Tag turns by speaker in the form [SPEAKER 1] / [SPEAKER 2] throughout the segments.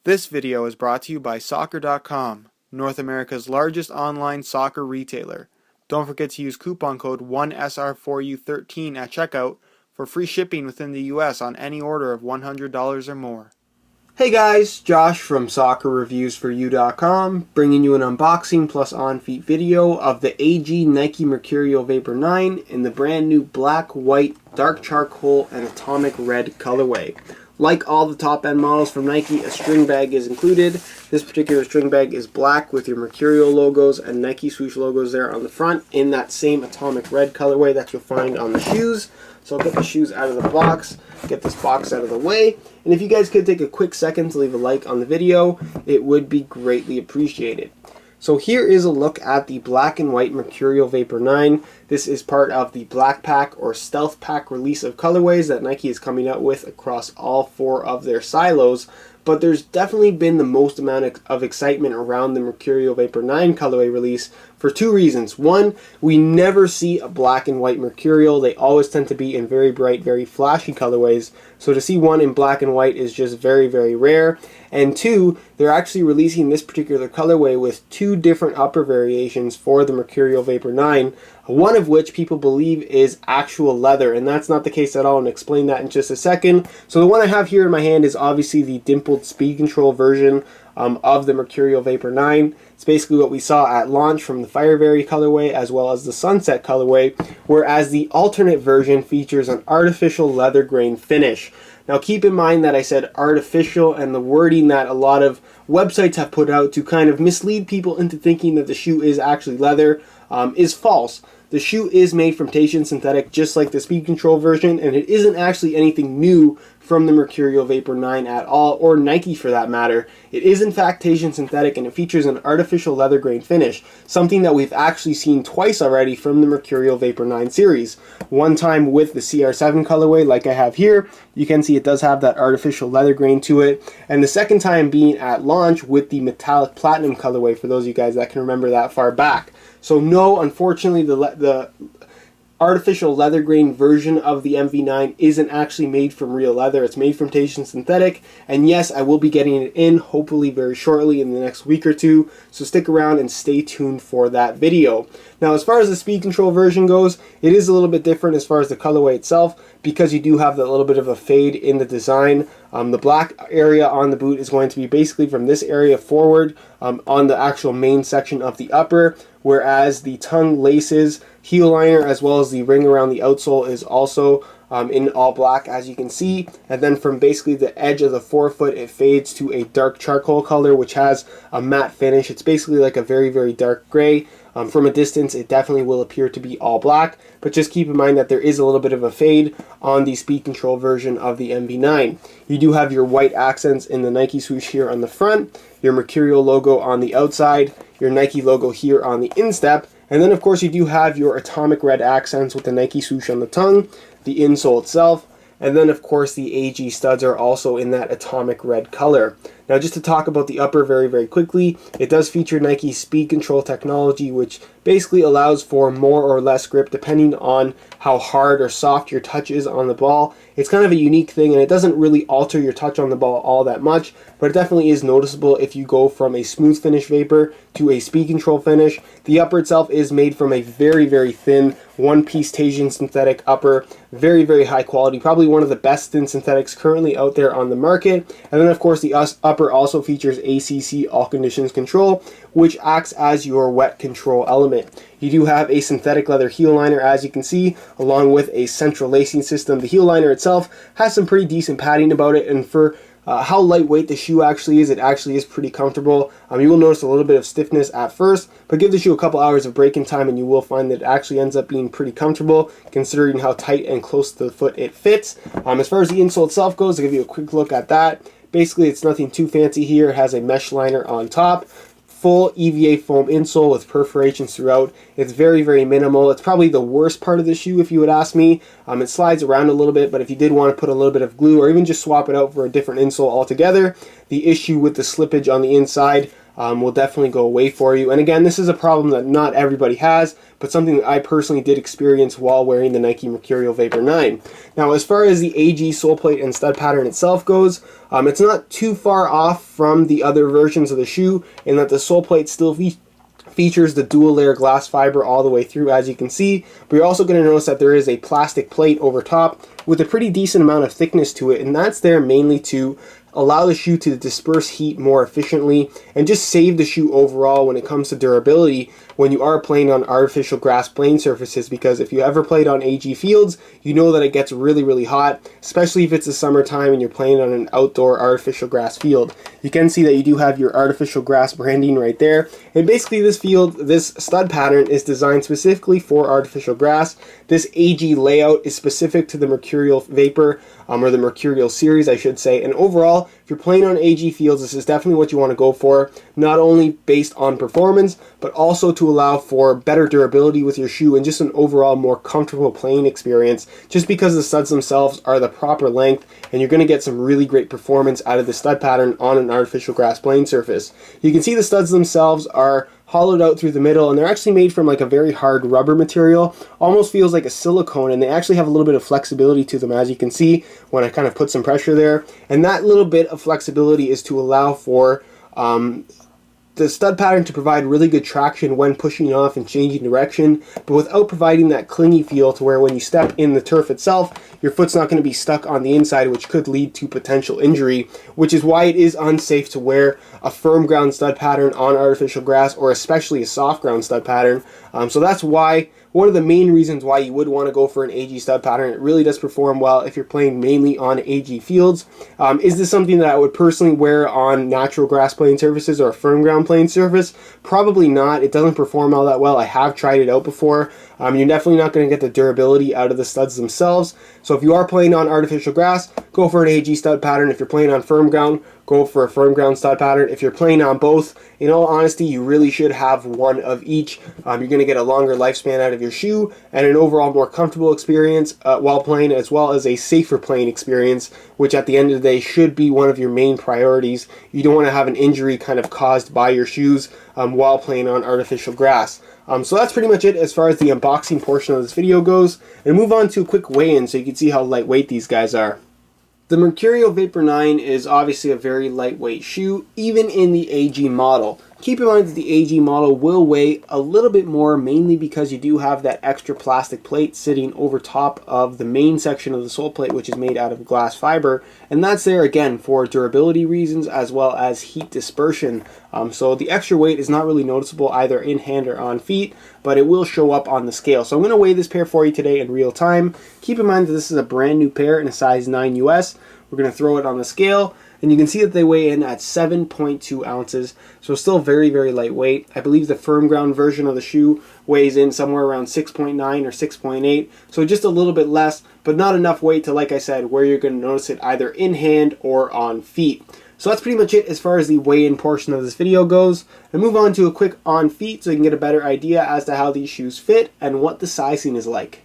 [SPEAKER 1] This video is brought to you by Soccer.com, North America's largest online soccer retailer. Don't forget to use coupon code 1SR4U13 at checkout for free shipping within the US on any order of $100 or more. Hey guys, Josh from SoccerReviewsForYou.com, bringing you an unboxing plus on-feet video of the AG Nike Mercurial Vapor 9 in the brand new black, white, dark charcoal, and atomic red colorway. Like all the top-end models from Nike, a string bag is included. This particular string bag is black with your Mercurial logos and Nike swoosh logos there on the front in that same atomic red colorway that you'll find on the shoes. So I'll get the shoes out of the box, get this box out of the way, and if you guys could take a quick second to leave a like on the video, it would be greatly appreciated. So here is a look at the black and white Mercurial Vapor 9. This is part of the Black Pack or Stealth Pack release of colorways that Nike is coming out with across all four of their silos. But there's definitely been the most amount of excitement around the Mercurial Vapor 9 colorway release for two reasons. One, we never see a black and white Mercurial. They always tend to be in very bright, very flashy colorways. So to see one in black and white is just very, very rare. And two, they're actually releasing this particular colorway with two different upper variations for the Mercurial Vapor 9. One of which people believe is actual leather, and that's not the case at all, and I'll explain that in just a second. So the one I have here in my hand is obviously the dimpled speed control version of the Mercurial Vapor 9. It's basically what we saw at launch from the Fireberry colorway as well as the Sunset colorway, whereas the alternate version features an artificial leather grain finish. Now keep in mind that I said artificial, and the wording that a lot of websites have put out to kind of mislead people into thinking that the shoe is actually leather is false. The shoe is made from Taichen synthetic just like the speed control version, and it isn't actually anything new from the Mercurial Vapor 9 at all, or Nike for that matter. It is in fact Taichen synthetic, and it features an artificial leather grain finish, something that we've actually seen twice already from the Mercurial Vapor 9 series. One time with the CR7 colorway like I have here, you can see it does have that artificial leather grain to it, and the second time being at launch with the metallic platinum colorway, for those of you guys that can remember that far back. So no, unfortunately, the artificial leather grain version of the MV9 isn't actually made from real leather. It's made from Taichen synthetic, and yes, I will be getting it in hopefully very shortly in the next week or two, so stick around and stay tuned for that video. Now as far as the speed control version goes, it is a little bit different as far as the colorway itself, because you do have that little bit of a fade in the design. The black area on the boot is going to be basically from this area forward on the actual main section of the upper, whereas the tongue laces, heel liner, as well as the ring around the outsole is also in all black, as you can see. And then from basically the edge of the forefoot, it fades to a dark charcoal color, which has a matte finish. It's basically like a very, very dark gray. From a distance, it definitely will appear to be all black, but just keep in mind that there is a little bit of a fade on the speed control version of the MV9. You do have your white accents in the Nike swoosh here on the front, your Mercurial logo on the outside, your Nike logo here on the instep, and then of course you do have your atomic red accents with the Nike swoosh on the tongue, the insole itself, and then of course the AG studs are also in that atomic red color. Now just to talk about the upper very, very quickly, it does feature Nike's speed control technology, which basically allows for more or less grip depending on how hard or soft your touch is on the ball. It's kind of a unique thing, and it doesn't really alter your touch on the ball all that much, but it definitely is noticeable if you go from a smooth finish Vapor to a speed control finish. The upper itself is made from a very, very thin one-piece Taichen synthetic upper, very, very high quality, probably one of the best thin synthetics currently out there on the market. And then of course the upper also features ACC all conditions control, which acts as your wet control element. You do have a synthetic leather heel liner, as you can see, along with a central lacing system. The heel liner itself has some pretty decent padding about it, and for how lightweight the shoe actually is, it actually is pretty comfortable. You will notice a little bit of stiffness at first, but give the shoe a couple hours of break-in time and you will find that it actually ends up being pretty comfortable considering how tight and close to the foot it fits. As far as the insole itself goes, I'll give you a quick look at that. Basically, it's nothing too fancy here. It has a mesh liner on top, full EVA foam insole with perforations throughout. It's very, very minimal. It's probably the worst part of the shoe if you would ask me. It slides around a little bit, but if you did want to put a little bit of glue or even just swap it out for a different insole altogether, the issue with the slippage on the inside
[SPEAKER 2] will definitely go away for you. And again, this is a problem that not everybody has, but something that I personally did experience while wearing the Nike Mercurial Vapor 9. Now, as far as the AG sole plate and stud pattern itself goes, it's not too far off from the other versions of the shoe in that the sole plate still features the dual layer glass fiber all the way through, as you can see, but you're also going to notice that there is a plastic plate over top with a pretty decent amount of thickness to it, and that's there mainly to allow the shoe to disperse heat more efficiently and just save the shoe overall when it comes to durability when you are playing on artificial grass playing surfaces, because if you ever played on AG fields, you know that it gets really hot, especially if it's the summertime and you're playing on an outdoor artificial grass field. You can see that you do have your artificial grass branding right there, and basically this stud pattern is designed specifically for artificial grass. This AG layout is specific to the Mercurial Vapor, or the Mercurial series I should say, and overall, if you're playing on AG fields, this is definitely what you want to go for, not only based on performance, but also to allow for better durability with your shoe and just an overall more comfortable playing experience, just because the studs themselves are the proper length, and you're going to get some really great performance out of the stud pattern on an artificial grass playing surface. You can see the studs themselves are hollowed out through the middle, and they're actually made from like a very hard rubber material, almost feels like a silicone, and they actually have a little bit of flexibility to them, as you can see when I kind of put some pressure there. And that little bit of flexibility is to allow for the stud pattern to provide really good traction when pushing off and changing direction, but without providing that clingy feel to where when you step in the turf itself, your foot's not going to be stuck on the inside, which could lead to potential injury, which is why it is unsafe to wear a firm ground stud pattern on artificial grass, or especially a soft ground stud pattern. So that's why one of the main reasons why you would want to go for an AG stud pattern. It really does perform well if you're playing mainly on AG fields. Is this something that I would personally wear on natural grass playing surfaces or a firm ground playing surface? Probably not. It doesn't perform all that well. I have tried it out before. You're definitely not going to get the durability out of the studs themselves. So if you are playing on artificial grass, go for an AG stud pattern. If you're playing on firm ground, go for a firm ground stud pattern. If you're playing on both, in all honesty, you really should have one of each. You're going to get a longer lifespan out of your shoe and an overall more comfortable experience while playing, as well as a safer playing experience, which at the end of the day should be one of your main priorities. You don't want to have an injury kind of caused by your shoes while playing on artificial grass. So that's pretty much it as far as the unboxing portion of this video goes. And move on to a quick weigh-in so you can see how lightweight these guys are. The Mercurial Vapor 9 is obviously a very lightweight shoe, even in the AG model. Keep in mind that the AG model will weigh a little bit more, mainly because you do have that extra plastic plate sitting over top of the main section of the sole plate, which is made out of glass fiber, and that's there again for durability reasons as well as heat dispersion. So the extra weight is not really noticeable either in hand or on feet, but it will show up on the scale. So I'm going to weigh this pair for you today in real time. Keep in mind that this is a brand new pair in a size 9 US. We're going to throw it on the scale, and you can see that they weigh in at 7.2 ounces, so still very lightweight. I believe the firm ground version of the shoe weighs in somewhere around 6.9 or 6.8, so just a little bit less, but not enough weight to, like I said, where you're going to notice it either in hand or on feet. So that's pretty much it as far as the weigh-in portion of this video goes. And move on to a quick on feet so you can get a better idea as to how these shoes fit and what the sizing is like.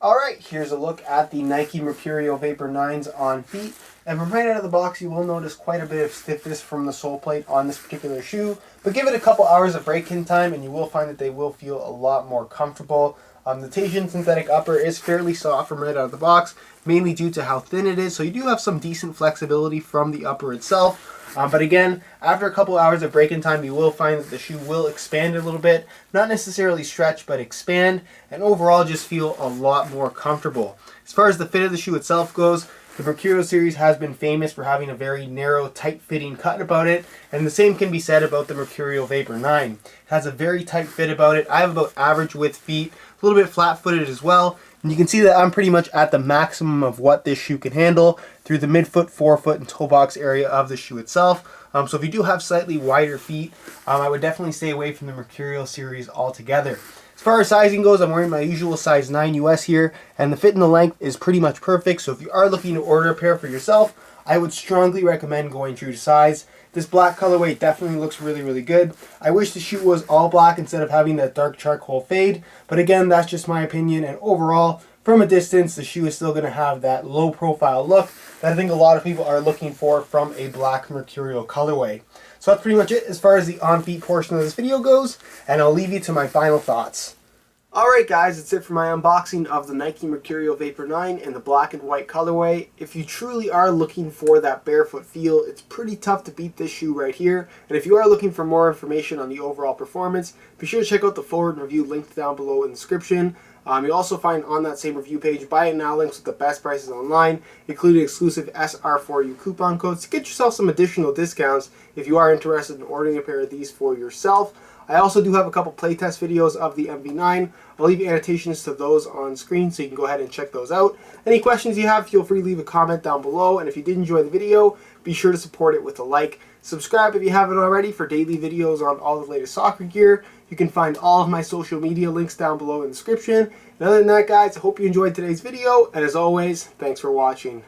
[SPEAKER 2] Alright, here's a look at the Nike Mercurial Vapor 9s on feet. And from right out of the box, you will notice quite a bit of stiffness from the sole plate on this particular shoe. But give it a couple hours of break-in time and you will find that they will feel a lot more comfortable. The Tahitian synthetic upper is fairly soft from right out of the box, mainly due to how thin it is. So you do have some decent flexibility from the upper itself. But again, after a couple hours of break-in time, you will find that the shoe will expand a little bit. Not necessarily stretch, but expand, and overall just feel a lot more comfortable. As far as the fit of the shoe itself goes, the Mercurial series has been famous for having a very narrow, tight-fitting cut about it, and the same can be said about the Mercurial Vapor 9. It has a very tight fit about it. I have about average width feet, a little bit flat-footed as well, and you can see that I'm pretty much at the maximum of what this shoe can handle through the midfoot, forefoot, and toe box area of the shoe itself. So if you do have slightly wider feet, I would definitely stay away from the Mercurial series altogether. As far as sizing goes, I'm wearing my usual size 9 US here, and the fit and the length is pretty much perfect. So if you are looking to order a pair for yourself, I would strongly recommend going true to size. This black colorway definitely looks really good. I wish the shoe was all black instead of having that dark charcoal fade, but again, that's just my opinion, and overall, from a distance, the shoe is still going to have that low profile look that I think a lot of people are looking for from a black Mercurial colorway. So that's pretty much it as far as the on-feet portion of this video goes, and I'll leave you to my final thoughts. Alright guys, that's it for my unboxing of the Nike Mercurial Vapor 9 in the black and white colorway. If you truly are looking for that barefoot feel, it's pretty tough to beat this shoe right here. And if you are looking for more information on the overall performance, be sure to check out the forward review linked down below in the description. You'll also find on that same review page buy it now links with the best prices online, including exclusive SR4U coupon codes to get yourself some additional discounts if you are interested in ordering a pair of these for yourself. I also do have a couple playtest videos of the MV9. I'll leave annotations to those on screen so you can go ahead and check those out. Any questions you have, feel free to leave a comment down below. And if you did enjoy the video, be sure to support it with a like. Subscribe if you haven't already for daily videos on all the latest soccer gear. You can find all of my social media links down below in the description. And other than that, guys, I hope you enjoyed today's video. And as always, thanks for watching.